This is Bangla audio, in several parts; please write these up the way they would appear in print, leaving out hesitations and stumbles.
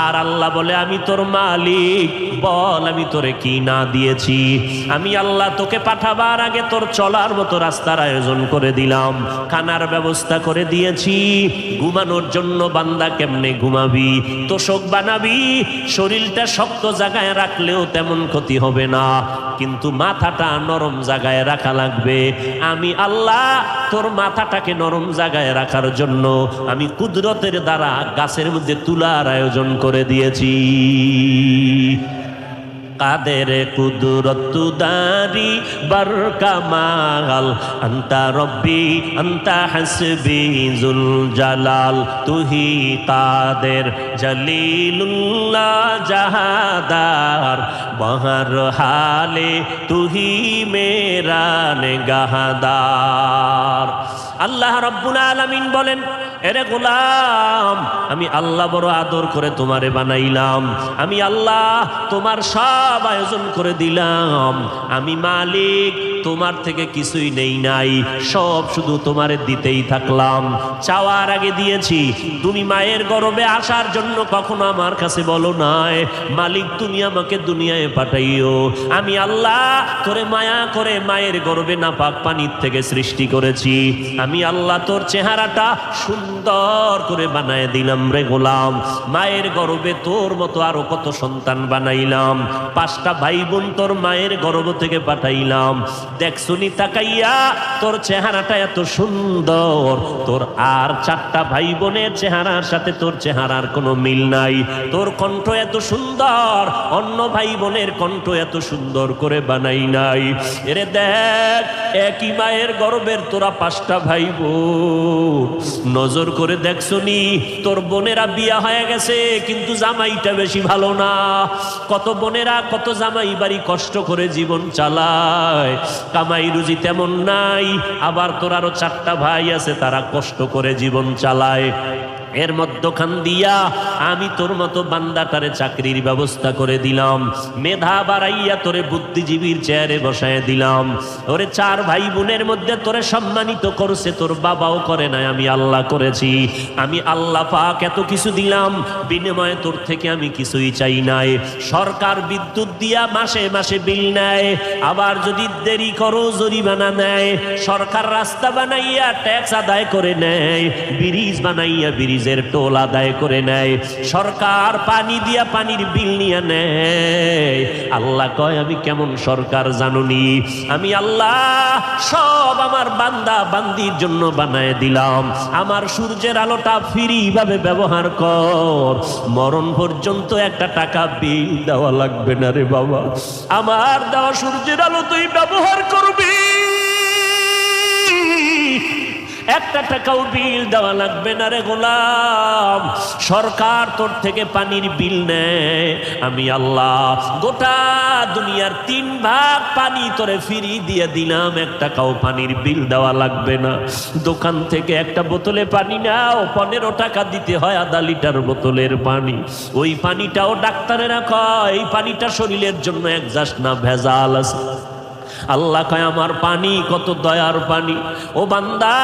আর আল্লাহ বলে আমি তোর মালিক, বল আমি তোরে কি না দিয়েছি। আমি আল্লাহ তোকে পাঠাবার আগে তোর চলার মতো রাস্তার আয়োজন করে দিলাম, খানার ব্যবস্থা করে দিয়েছি, ঘুমানোর জন্য বান্দা কেমনে ঘুমাবি, তোষক বানাবি, শরীরটা শক্ত জায়গায় রাখলেও তেমন ক্ষতি হবে না, কিন্তু মাথাটা নরম জায়গায় রাখা লাগবে। আমি আল্লাহ তোর মাথাটাকে নরম জায়গায় রাখার জন্য আমি কুদরতের দ্বারা গাছের মধ্যে তুলার আয়োজন করে দিয়েছি। কাদের কুদরত দারি বরকামাল, আন্তা রব্বি আন্তা হাসবি জুল জালাল, তুহি কাদের জলিলুল্লাহ জাহাদার, বহর হালে তুহি মেরা নেগাহদার। আল্লাহ রাব্বুল আলামিন বলেন, এরে গোলাম, আমি আল্লাহ বড় আদর করে তোমারে বানাইলাম, আমি আল্লাহ তোমার সব আয়োজন করে দিলাম, আমি মালিক, তোমার থেকে কিছুই নেই নাই, সব শুধু তোমারে দিতেই থাকলাম। চাওয়ার আগে দিয়েছি। তুমি মায়ের গর্ভে আসার জন্য কখনো আমার কাছে বলো নাই মালিক তুমি আমাকে দুনিয়ায় পাঠাইও। আমি আল্লাহ তোরে মায়া করে মায়ের গর্ভে নাপাক পানির থেকে সৃষ্টি করেছি। আমি আল্লাহ তোর চেহারাটা সুন্দর করে বানায় দিলাম রে গোলাম। মায়ের গর্ভে তোর মতো আরো কত সন্তান বানাইলাম, 5টা ভাই বোন তোর মায়ের গর্ভ থেকে পাঠাইলাম। দেখছুনি তাকাইয়া তোর চেহারাটা এত সুন্দর, তোর আর 4টা ভাই বোনের চেহারার সাথে তোর চেহারার কোনো মিল নাই। তোর কণ্ঠ এত সুন্দর, অন্য ভাই বোনের কণ্ঠ এত সুন্দর করে বানাই নাই। এরে দেখ, একই মায়ের গর্ভের তোরা 5টা ভাই বোন, নজর করে দেখছুনি তোর বোনেরা বিয়া হয়ে গেছে কিন্তু জামাইটা বেশি ভালো না। কত বোনেরা কত জামাই বাড়ি কষ্ট করে জীবন চালায়, কামাই রুজি তেমন নাই। আবার তোর আরো 4টা ভাই আছে, তারা কষ্ট করে জীবন চালায়। এর মধ্যখান দিয়া আমি তোর মতো বান্দাটারে চাকরির ব্যবস্থা করে দিলাম, মেধা বাড়াইয়া তোরে বুদ্ধিজীবীর চেয়ারে বসায় দিলাম। ওরে 4 ভাই বোনের মধ্যে তোরে সম্মানিত করছে তোর বাবাও করে নাই, আমি আল্লাহ করেছি। আমি আল্লাহ পাক এত কিছু দিলাম, বিনিময়ে তোর থেকে আমি কিছুই চাই নাই। সরকার বিদ্যুৎ দিয়া মাসে মাসে বিল নেয়, আবার যদি দেরি করো জরিমানা নেয়। সরকার রাস্তা বানাইয়া ট্যাক্স আদায় করে নেয়, ব্রিজ বানাইয়া ব্রিজের টোল আদায় করে নেয়। সরকার পানি দিয়া পানির বিল নিয়ে নেয়। আল্লাহ কয় আমি কেমন সরকার জানুনি? আমি আল্লাহ সব আমার বান্দা বান্দির জন্য বানায় দিলাম। আমার সূর্যের আলোটা ফ্রি ভাবে ব্যবহার কর, মরণ পর্যন্ত 1 টাকা বিল দেওয়া লাগবে না রে বাবা। আমার দেওয়া সূর্যের আলো তুই ব্যবহার করবি, 1 টাকাও বিল দেওয়া লাগবে না রে গোলাম। সরকার তোর থেকে পানির বিল নেয়, আমি আল্লাহ গোটা দুনিয়ার 3 ভাগ পানি তোরে ফ্রি দিয়ে দিলাম, 1 টাকাও পানির বিল দেওয়া লাগবে না। দোকান থেকে একটা বোতলে পানি নাও, 15 টাকা দিতে হয় আধা লিটার বোতলের পানি। ওই পানিটাও ডাক্তারেরা কয় এই পানিটা শরীরের জন্য একজাস্ট না, ভেজাল আছে। আল্লাহ কয় আমার পানি কত দয়ার পানি। ও বান্দা,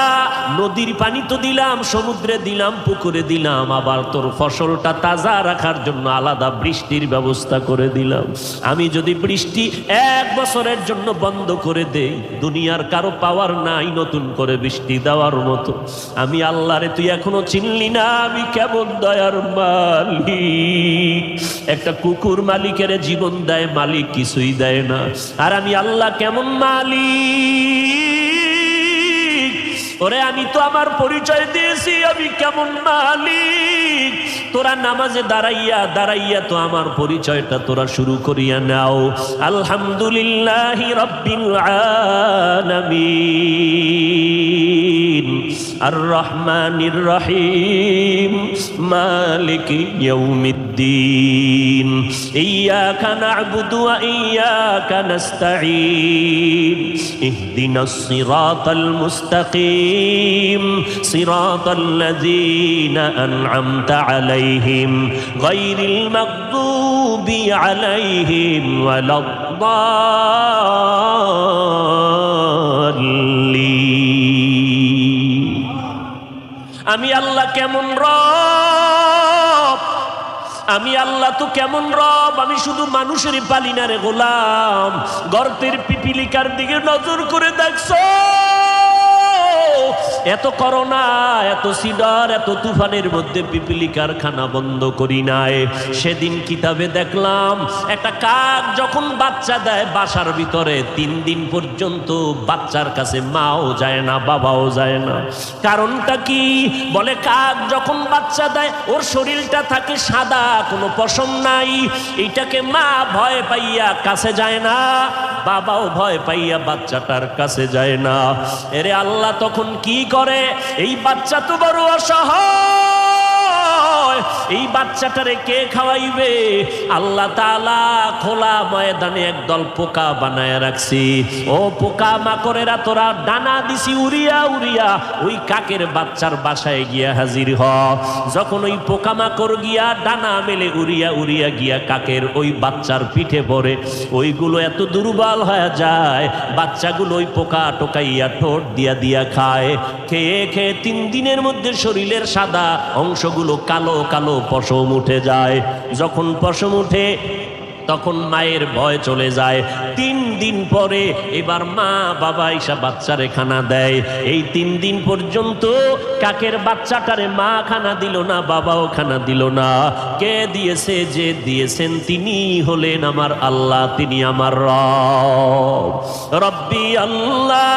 নদীর পানি তো দিলাম, সমুদ্রে দিলাম, পুকুরে দিলাম, আবার তোর ফসলটা তাজা রাখার জন্য আলাদা বৃষ্টির ব্যবস্থা করে দিলাম। আমি যদি বৃষ্টি 1 বছরের জন্য বন্ধ করে দেই, দুনিয়ার কারো পাওয়ার নাই নতুন করে বৃষ্টি দেওয়ার মতো। আমি আল্লাহরে তুই এখনো চিনলি না, আমি কেমন দয়ার মালিক। একটা কুকুর মালিকের জীবন দেয়, মালিক কিছুই দেয় না। আর আমি আল্লাহ কেমন মালিক। ওরে আমি তো আমার পরিচয় দিয়েছি আমি কেমন মালিক। তোরা নামাজে দাঁড়াইয়া দাঁড়াইয়া তো আমার পরিচয়টা তোরা শুরু করিয়া নাও। আলহামদুলিল্লাহি রাব্বিল আলামিন আর রহমানির রহিম মালিকি ইয়াউমিদ্দিন ইয়্যাকা না'বুদু ওয়া ইয়্যাকা নাস্তাঈন ইহদিনাস সিরাতাল মুস্তাকিম সিরাতাল্লাযীনা আন'আমতা আলাইহিম গায়রিল মাগদুবি আলাইহিম ওয়ালাদ-দাল্লিন। আমি আল্লাহ কেমন রব, আমি আল্লাহ তো কেমন রব, আমি শুধু মানুষেরই পালি না রে গোলাম। গর্তের পিপিলিকার দিকে নজর করে দেখছো, এত করোনা, এত সিডার, এত তুফানের মধ্যে পিপিলিকার খানা বন্ধ করি নাই। সেদিন কিতাবে দেখলাম একটা কাক যখন বাচ্চা দেয় বাসার ভিতরে 3 দিন পর্যন্ত বাচ্চার কাছে মাও যায় না, বাবাও যায় না। কারণটা কি? বলে কাক যখন বাচ্চা দেয় ওর শরীরটা থাকে সাদা, কোনো পশম নাই। এইটাকে মা ভয় পাইয়া কাছে যায় না, বাবাও ভয় পাইয়া বাচ্চাটার কাছে যায় না। এরে আল্লাহ তখন কি করে? এই বাচ্চা তো বড় অসহায়, এই বাচ্চাটারে কে খাওয়াইবে? আল্লাহ তাআলা খোলা ময়দানে একদল পোকা বানায় রাখছি। ও পোকা মাকড়েরা, তোরা ডানা দিছি উড়িয়া উড়িয়া ওই কাকের বাচ্চার বাসায় গিয়া হাজির হ। যখন ওই পোকা মাকড় গিয়া ডানা মেলে উড়িয়া উড়িয়া গিয়া কাকের ওই বাচ্চার পিঠে পড়ে, ওইগুলো এত দুর্বল হয়ে যায়, বাচ্চাগুলো ওই পোকা টোকাইয়া ঠোঁট দিয়া দিয়া খায়। খেয়ে খেয়ে 3 দিনের মধ্যে শরীরের সাদা অংশগুলো কালো কালো পশম উঠে যায়। যখন পশম উঠে তখন মায়ের ভয় চলে যায়। 3 দিন পরে এবার মা বাবা এসে বাচ্চারে খানা দেয়। এই 3 দিন পর্যন্ত কাকের বাচ্চাটারে মা খানা দিল না, বাবাও খানা দিল না। কে দিয়েছে? যে দিয়েছেন তিনি হলেন আমার আল্লাহ, তিনি আমার রব। রব্বি আল্লাহ।